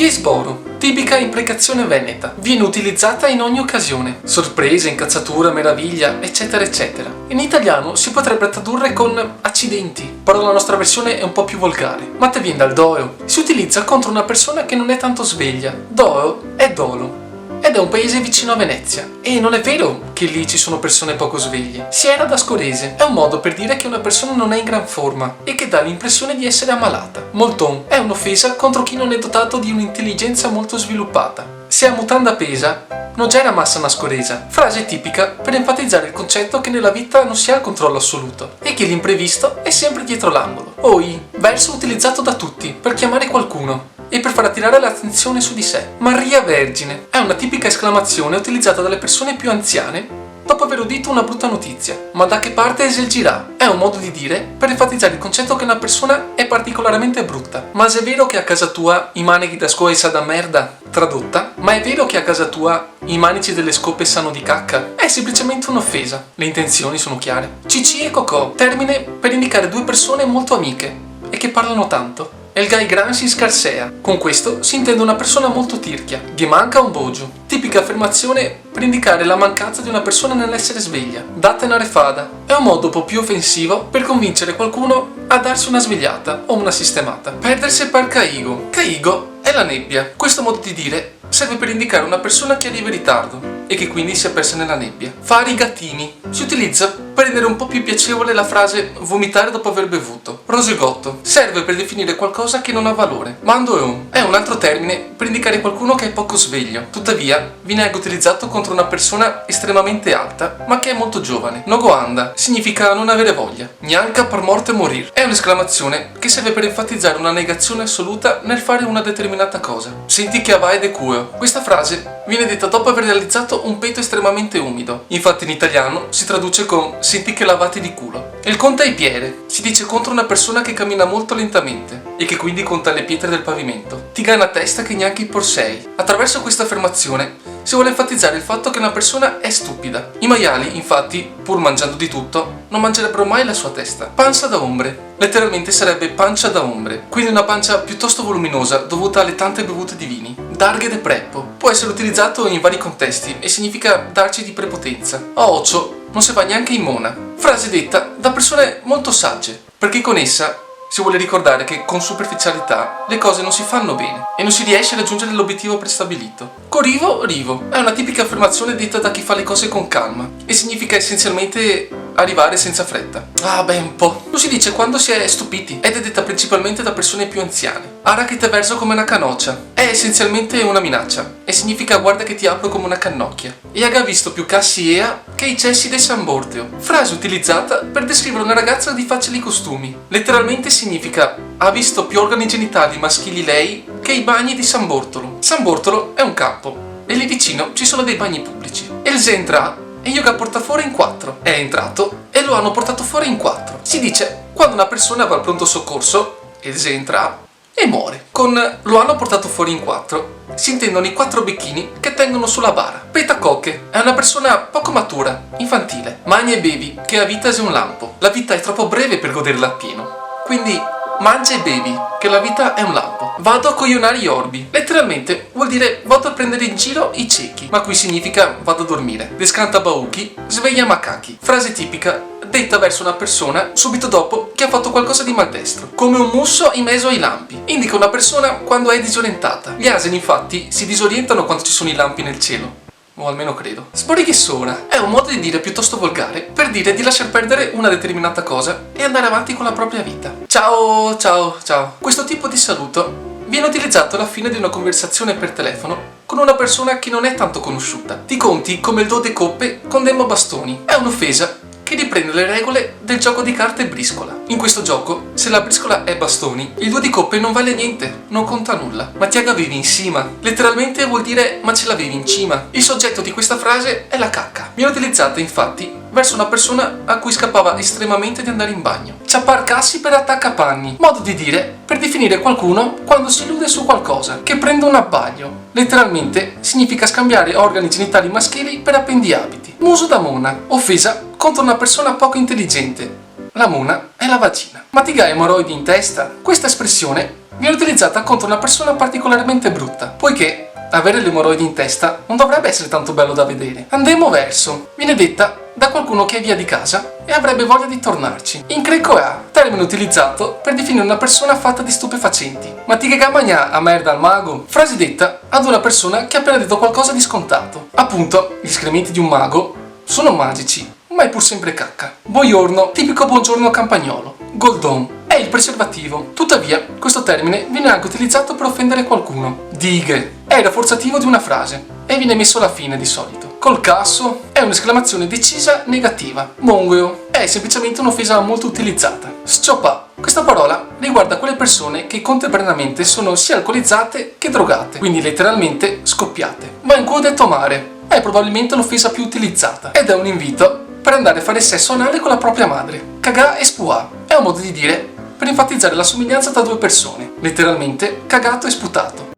Ghisboro, tipica imprecazione veneta, viene utilizzata in ogni occasione, sorpresa, incazzatura, meraviglia, eccetera eccetera. In italiano si potrebbe tradurre con accidenti, però la nostra versione è un po' più volgare. Ma te viene dal doeo, si utilizza contro una persona che non è tanto sveglia. Doeo è dolo. Ed è un paese vicino a Venezia. E non è vero che lì ci sono persone poco sveglie. Si era da scorese. È un modo per dire che una persona non è in gran forma e che dà l'impressione di essere ammalata. Molton è un'offesa contro chi non è dotato di un'intelligenza molto sviluppata. Se a mutanda pesa, non c'era massa nascoresa. Frase tipica per enfatizzare il concetto che nella vita non si ha il controllo assoluto e che l'imprevisto è sempre dietro l'angolo. Oi, verso utilizzato da tutti per chiamare qualcuno e per far attirare l'attenzione su di sé. Maria Vergine è una tipica esclamazione utilizzata dalle persone più anziane dopo aver udito una brutta notizia. Ma da che parte es il girà? È un modo di dire per enfatizzare il concetto che una persona è particolarmente brutta. Ma se è vero che a casa tua i manichi da scuola sa da merda? Tradotta, ma è vero che a casa tua i manici delle scope sanno di cacca? È semplicemente un'offesa. Le intenzioni sono chiare. Cicci e Cocò, termine per indicare due persone molto amiche e che parlano tanto. El gai gran si scarsea. Con questo si intende una persona molto tirchia. Gli manca un boggio. Tipica affermazione per indicare la mancanza di una persona nell'essere sveglia. Date una refada. È un modo un po' più offensivo per convincere qualcuno a darsi una svegliata o una sistemata. Perdersi per caigo. Caigo è la nebbia. Questo modo di dire serve per indicare una persona che arriva in ritardo e che quindi si è persa nella nebbia. Fare i gattini. Si utilizza per rendere un po' più piacevole la frase vomitare dopo aver bevuto. Rosegotto. Serve per definire qualcosa che non ha valore. Mandoeon è un altro termine per indicare qualcuno che è poco sveglio. Tuttavia, viene anche utilizzato contro una persona estremamente alta, ma che è molto giovane. Nogoanda significa non avere voglia. Gnanca per morte morir. È un'esclamazione che serve per enfatizzare una negazione assoluta nel fare una determinata cosa. Senti che avai de cuo. Questa frase viene detta dopo aver realizzato un peto estremamente umido. Infatti in italiano si traduce con senti che lavate di culo. E il conta i piede si dice contro una persona che cammina molto lentamente e che quindi conta le pietre del pavimento. Ti gana testa che neanche i porsei. Attraverso questa affermazione si vuole enfatizzare il fatto che una persona è stupida. I maiali, infatti, pur mangiando di tutto, non mangerebbero mai la sua testa. Pancia da ombre. Letteralmente sarebbe pancia da ombre, quindi una pancia piuttosto voluminosa dovuta alle tante bevute di vini. Darghe de preppo. Può essere utilizzato in vari contesti e significa darci di prepotenza. A occhio non si fa neanche in mona. Frase detta da persone molto sagge, perché con essa si vuole ricordare che con superficialità le cose non si fanno bene e non si riesce a raggiungere l'obiettivo prestabilito. Corivo rivo è una tipica affermazione detta da chi fa le cose con calma e significa essenzialmente arrivare senza fretta. Ah beh, un po'. Lo si dice quando si è stupiti ed è detta principalmente da persone più anziane. Ara che te verso come una canoccia è essenzialmente una minaccia e significa guarda che ti apro come una cannocchia. E aga visto più cassi ea che i cessi de San Borteo. Frase utilizzata per descrivere una ragazza di facili costumi. Letteralmente significa ha visto più organi genitali maschili lei che i bagni di San Bortolo. San Bortolo è un campo e lì vicino ci sono dei bagni pubblici. E il Zentra e io che porta fuori in 4. È entrato e lo hanno portato fuori in 4. Si dice quando una persona va al pronto soccorso e entra e muore. Con lo hanno portato fuori in 4 si intendono i 4 becchini che tengono sulla bara. Petacocche è una persona poco matura, infantile. Magna e bevi che la vita è un lampo. La vita è troppo breve per goderla appieno. Quindi mangia e bevi che la vita è un lampo. Vado a coglionare gli orbi. Letteralmente vuol dire vado a prendere in giro i ciechi, ma qui significa vado a dormire. Descanta bauchi, sveglia macachi. Frase tipica detta verso una persona subito dopo che ha fatto qualcosa di maldestro. Come un musso in mezzo ai lampi. Indica una persona quando è disorientata. Gli asini infatti si disorientano quando ci sono i lampi nel cielo. O almeno credo. Sborighessora è un modo di dire piuttosto volgare per dire di lasciar perdere una determinata cosa e andare avanti con la propria vita. Ciao, ciao, ciao. Questo tipo di saluto viene utilizzato alla fine di una conversazione per telefono con una persona che non è tanto conosciuta. Ti conti come il do de coppe con demo bastoni. È un'offesa che riprende le regole del gioco di carte briscola. In questo gioco, se la briscola è bastoni, il 2 di coppe non vale niente, non conta nulla. Ma ti avevi in cima. Letteralmente vuol dire ma ce l'avevi in cima. Il soggetto di questa frase è la cacca. Viene utilizzata infatti verso una persona a cui scappava estremamente di andare in bagno. Ciapparcassi per attaccapanni. Modo di dire per definire qualcuno quando si illude su qualcosa, che prende un abbaglio. Letteralmente significa scambiare organi genitali maschili per appendiabiti. Muso da mona. Offesa contro una persona poco intelligente. la mona e la vagina. Ma ti hai emorroidi in testa? Questa espressione viene utilizzata contro una persona particolarmente brutta, poiché avere le emorroidi in testa non dovrebbe essere tanto bello da vedere. Andiamo verso. Viene detta da qualcuno che è via di casa e avrebbe voglia di tornarci. In greco è termine utilizzato per definire una persona fatta di stupefacenti. Ma ti che magna a merda al mago? Frase detta ad una persona che ha appena detto qualcosa di scontato. Appunto, gli escrementi di un mago sono magici, ma è pur sempre cacca. Buongiorno, tipico buongiorno campagnolo. Goldon è il preservativo. Tuttavia, questo termine viene anche utilizzato per offendere qualcuno. Dighe è il rafforzativo di una frase e viene messo alla fine di solito. Col casso è un'esclamazione decisa negativa. Mongueo è semplicemente un'offesa molto utilizzata. Sciopa. Questa parola riguarda quelle persone che contemporaneamente sono sia alcolizzate che drogate, quindi letteralmente scoppiate. Ma in cui detto mare è probabilmente l'offesa più utilizzata ed è un invito per andare a fare sesso anale con la propria madre. Cagà e spuà è un modo di dire per enfatizzare la somiglianza tra due persone, letteralmente cagato e sputato.